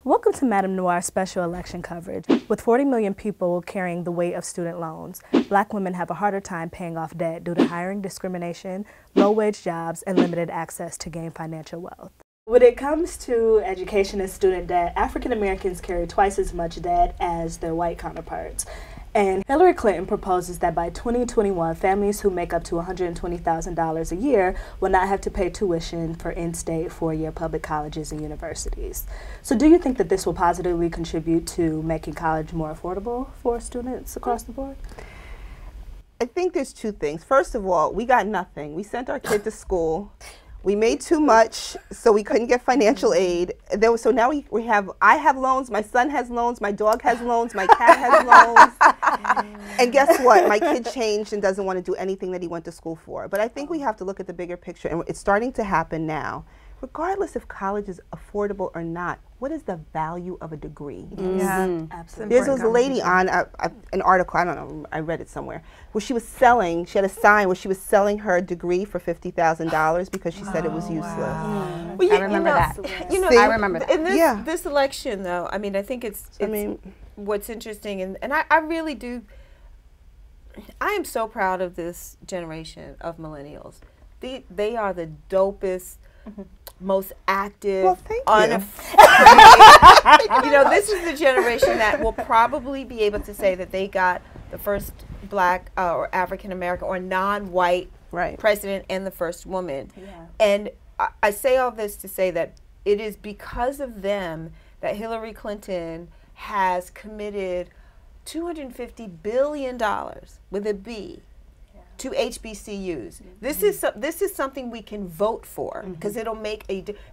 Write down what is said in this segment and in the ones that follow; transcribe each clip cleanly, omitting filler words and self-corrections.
Welcome to Madame Noire special election coverage. With 40 million people carrying the weight of student loans, Black women have a harder time paying off debt due to hiring discrimination, low-wage jobs, and limited access to gain financial wealth. When it comes to education and student debt, African Americans carry twice as much debt as their white counterparts. And Hillary Clinton proposes that by 2021, families who make up to $120,000 a year will not have to pay tuition for in-state four-year public colleges and universities. So do you think that this will positively contribute to making college more affordable for students across the board? I think there's two things. First of all, we got nothing. We sent our kid to school. We made too much, so we couldn't get financial aid. So now we have, I have loans, my son has loans, my dog has loans, my cat has loans. And guess what? My kid changed and doesn't want to do anything that he went to school for. But I think we have to look at the bigger picture, and it's starting to happen now. Regardless if college is affordable or not, what is the value of a degree? Yeah, absolutely. There was a lady on an article, I don't know, I read it somewhere, where she was selling, she had a sign where she was selling her degree for $50,000 because she said it was useless. Wow. Well, I remember that. You know, See? I remember that. In this election, though, I mean, I think it's what's interesting, and I really do, I am so proud of this generation of millennials. They are the dopest, most active, well, thank you know, this is the generation that will probably be able to say that they got the first Black or African American or non-white president and the first woman. Yeah. And I say all this to say that it is because of them that Hillary Clinton has committed $250 billion with a B to HBCUs. This is something we can vote for because it'll make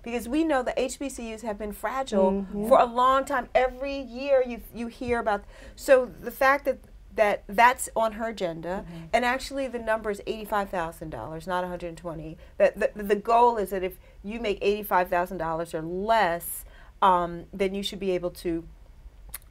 because we know that HBCUs have been fragile for a long time. Every year you hear about, so the fact that that's on her agenda, and actually the number is $85,000, not 120. That the goal is that if you make $85,000 or less, then you should be able to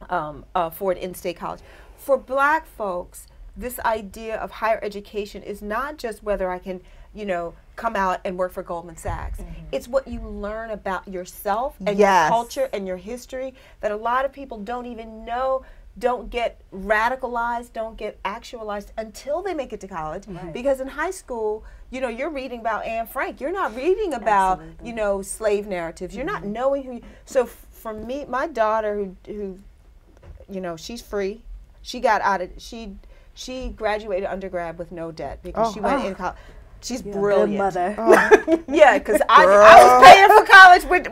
afford in-state college. For Black folks, this idea of higher education is not just whether I can, you know, come out and work for Goldman Sachs. It's what you learn about yourself and your culture and your history that a lot of people don't even know, don't get radicalized, don't get actualized until they make it to college. Because in high school, you know, you're reading about Anne Frank. You're not reading about, you know, slave narratives. You're not knowing who so for me, my daughter who, you know, she's free. She got out of, she graduated undergrad with no debt because she went in college. She's brilliant. Mother. Yeah, because I was paying for college when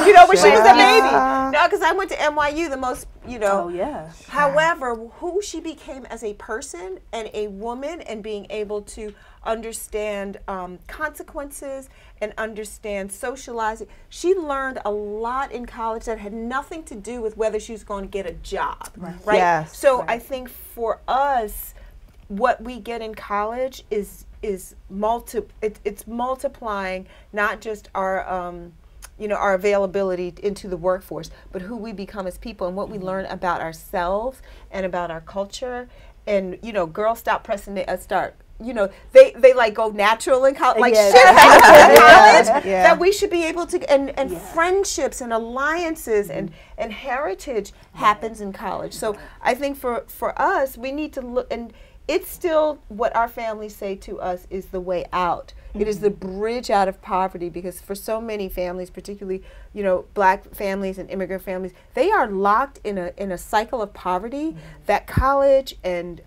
you know, when she was a baby. No, because I went to NYU, the most, you know. However, who she became as a person and a woman, and being able to understand consequences and understand socializing. She learned a lot in college that had nothing to do with whether she was going to get a job. Right? Yes. So I think for us, what we get in college is it's multiplying not just our you know, our availability into the workforce, but who we become as people and what we learn about ourselves and about our culture. And you know, girls stop pressing start. You know, they like go natural in college, like shit happens in college that we should be able to, and friendships and alliances and heritage happens in college. So I think for us, we need to look, and it's still what our families say to us is the way out. It is the bridge out of poverty, because for so many families, particularly, you know, Black families and immigrant families, they are locked in a cycle of poverty that college and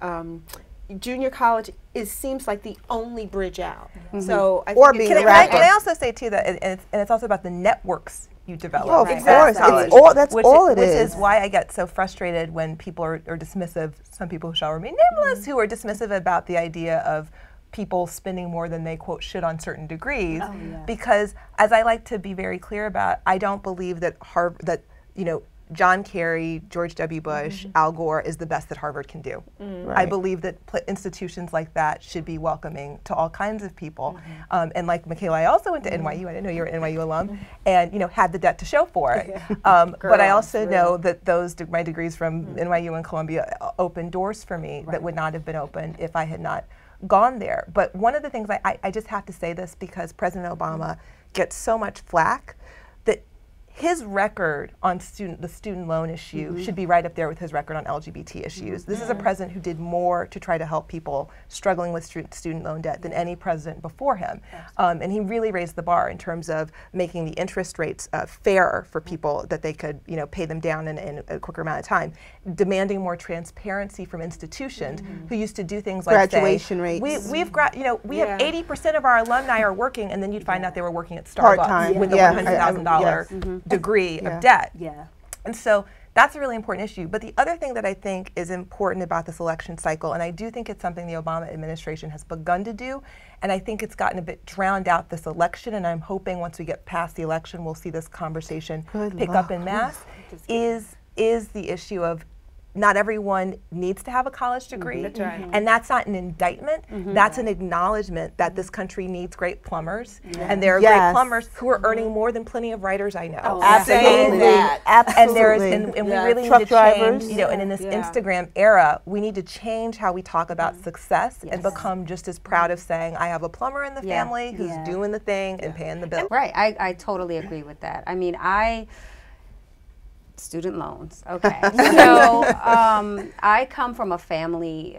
junior college seems like the only bridge out. So I think can I also say too that and it's also about the networks you develop. Oh, of course. That's all it is. Which is why I get so frustrated when people are dismissive, some people who shall remain nameless, who are dismissive about the idea of people spending more than they, quote, should on certain degrees. Because as I like to be very clear about, I don't believe that you know, John Kerry, George W. Bush, Al Gore is the best that Harvard can do. I believe that institutions like that should be welcoming to all kinds of people. And like Michaela, I also went to NYU. I didn't know you were an NYU alum, and you know, had the debt to show for it. But I also know that my degrees from NYU and Columbia opened doors for me that would not have been open if I had not gone there. But one of the things I just have to say this because President Obama gets so much flack, that his record on the student loan issue should be right up there with his record on LGBT issues. This is a president who did more to try to help people struggling with student loan debt than any president before him. And he really raised the bar in terms of making the interest rates fairer for people, that they could, you know, pay them down in a quicker amount of time, demanding more transparency from institutions who used to do things like graduation rates. We have 80% of our alumni are working, and then you'd find out they were working at Starbucks part-time with a $100,000 degree of debt. And so that's a really important issue. But the other thing that I think is important about this election cycle, and I do think it's something the Obama administration has begun to do, and I think it's gotten a bit drowned out this election, and I'm hoping once we get past the election we'll see this conversation pick up en masse, is the issue of not everyone needs to have a college degree. That's right. And that's not an indictment. That's an acknowledgement that this country needs great plumbers. And there are great plumbers who are earning more than plenty of writers I know. Absolutely. Absolutely. And we really need to change, you know, and in this Instagram era, we need to change how we talk about success and become just as proud of saying, I have a plumber in the family who's doing the thing and paying the bill. Right, I totally agree with that. I mean, student loans. Okay. So I come from a family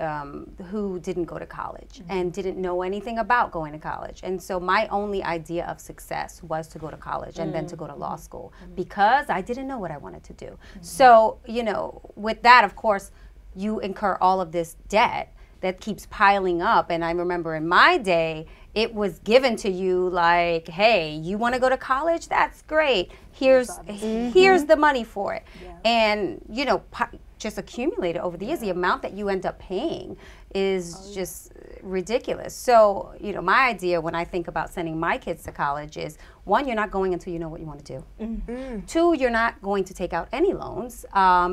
who didn't go to college and didn't know anything about going to college. And so my only idea of success was to go to college and then to go to law school because I didn't know what I wanted to do. So, you know, with that, of course, you incur all of this debt that keeps piling up. And I remember in my day, it was given to you like, hey, you want to go to college? That's great. Here's the money for it. And, you know, just accumulated over the years, the amount that you end up paying is just ridiculous. So, you know, my idea when I think about sending my kids to college is, one, you're not going until you know what you want to do. Two, you're not going to take out any loans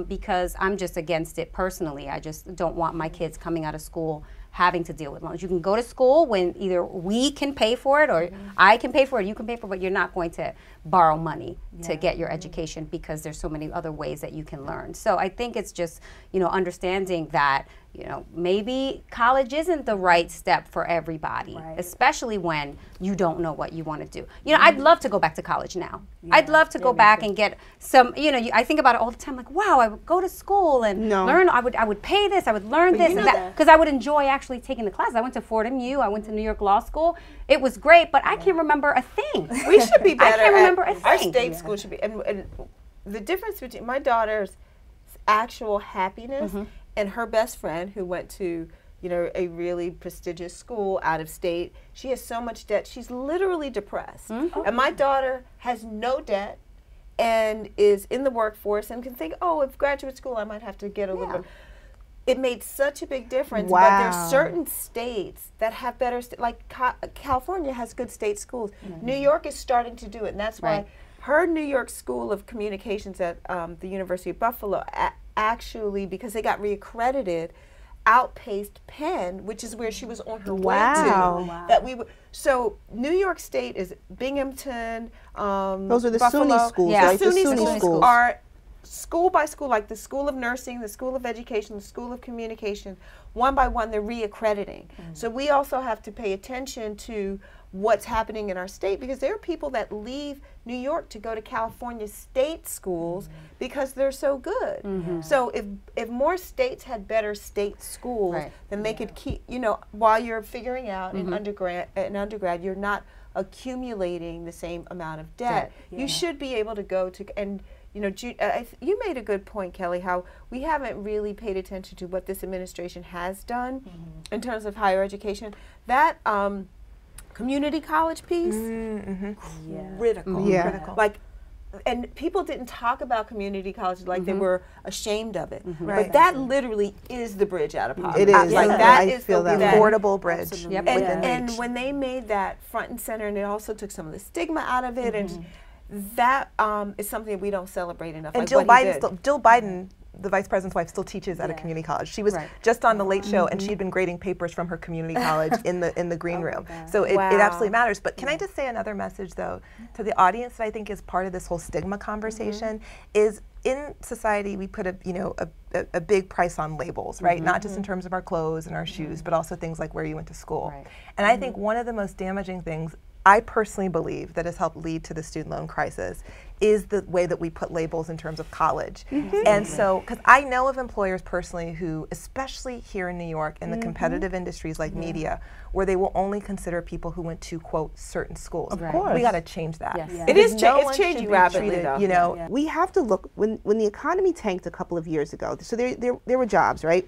because I'm just against it personally. I just don't want my kids coming out of school having to deal with loans. You can go to school when either we can pay for it or I can pay for it, you can pay for it, but you're not going to borrow money to get your education because there's so many other ways that you can learn. So I think it's just, you know, understanding that, you know, maybe college isn't the right step for everybody, especially when you don't know what you want to do. You know, I'd love to go back to college now. I'd love to go back and get some, you know, I think about it all the time, like, wow, I would go to school and learn, I would pay this, I would learn this and that, because I would enjoy actually taking the class. I went to Fordham U, I went to New York Law School. It was great, but I can't remember a thing. We should be better. I can't remember a thing. Our state school should be, and the difference between my daughter's actual happiness and her best friend who went to, you know, a really prestigious school out of state, she has so much debt, she's literally depressed. And my daughter has no debt and is in the workforce and can think, oh, if graduate school I might have to get a little bit. It made such a big difference. But there are certain states that have better, like California has good state schools. New York is starting to do it, and that's why her New York School of Communications at the University of Buffalo actually, because they got reaccredited, outpaced Penn, which is where she was on her way to. That we so New York State is Binghamton. Those are the Buffalo. SUNY schools, right? The SUNY schools are school by school, like the School of Nursing, the School of Education, the School of Communication. One by one, they're reaccrediting. So we also have to pay attention to what's happening in our state, because there are people that leave New York to go to California state schools because they're so good. So if more states had better state schools, then they could keep, you know, while you're figuring out in undergrad, you're not accumulating the same amount of debt. You should be able to go to, and you know, you made a good point, Kelly, how we haven't really paid attention to what this administration has done in terms of higher education. That community college piece, critical. Critical. Like, and people didn't talk about community colleges like they were ashamed of it. But that literally is the bridge out of poverty. It is. Like that is the affordable bridge. And when they made that front and center, and it also took some of the stigma out of it, and that is something that we don't celebrate enough. And like Jill Biden, the vice president's wife, still teaches at a community college. She was just on the Late Show, and she'd been grading papers from her community college in the green room. So it absolutely matters. But can I just say another message, though, to the audience that I think is part of this whole stigma conversation is, in society we put a big price on labels, right? Not just in terms of our clothes and our shoes, but also things like where you went to school. And I think one of the most damaging things I personally believe that has helped lead to the student loan crisis is the way that we put labels in terms of college. And so, because I know of employers personally who, especially here in New York, in the competitive industries like media, where they will only consider people who went to, quote, certain schools. Of course. We got to change that. Yes. It is It's changing rapidly, though. You know, We have to look, when the economy tanked a couple of years ago, so there were jobs, right?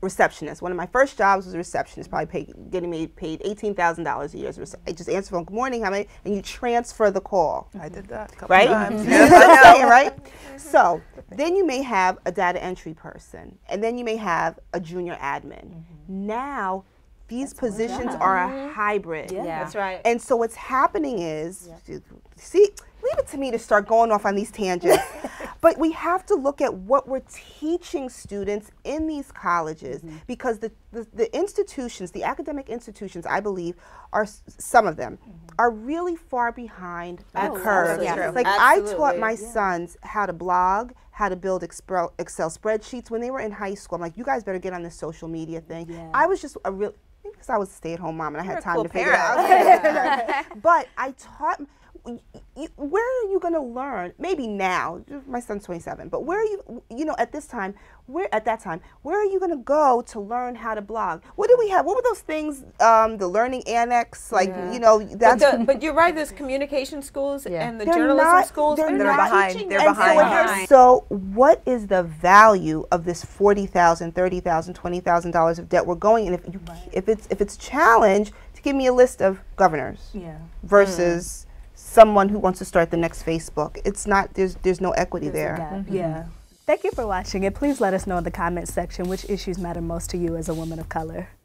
Receptionist. One of my first jobs was a receptionist, probably getting me paid $18,000 a year. I just answer the phone, good morning, how many, and you transfer the call. I did that a couple Right? times. You know what I'm saying, right? So then you may have a data entry person, and then you may have a junior admin. Now, these positions are a hybrid. That's right. And so what's happening is, see, leave it to me to start going off on these tangents. But we have to look at what we're teaching students in these colleges, because the institutions, the academic institutions, I believe, are some of them are really far behind the curve. Like I taught my sons how to blog, how to build Excel spreadsheets when they were in high school. I'm like, you guys better get on this social media thing. I was just because I was a stay-at-home mom and I had time to figure it out. But I taught. Where are you going to learn? Maybe now, my son's 27, but where are you, at that time, where are you going to go to learn how to blog? What do we have? What were those things, the learning annex, that's. But you're right, there's communication schools and the journalism schools. They're behind. They're behind. So what is the value of this $40,000, $30,000, $20,000 of debt we're going in? If it's challenged, to give me a list of governors versus someone who wants to start the next Facebook. It's not, there's no equity there. Thank you for watching, and please let us know in the comments section which issues matter most to you as a woman of color.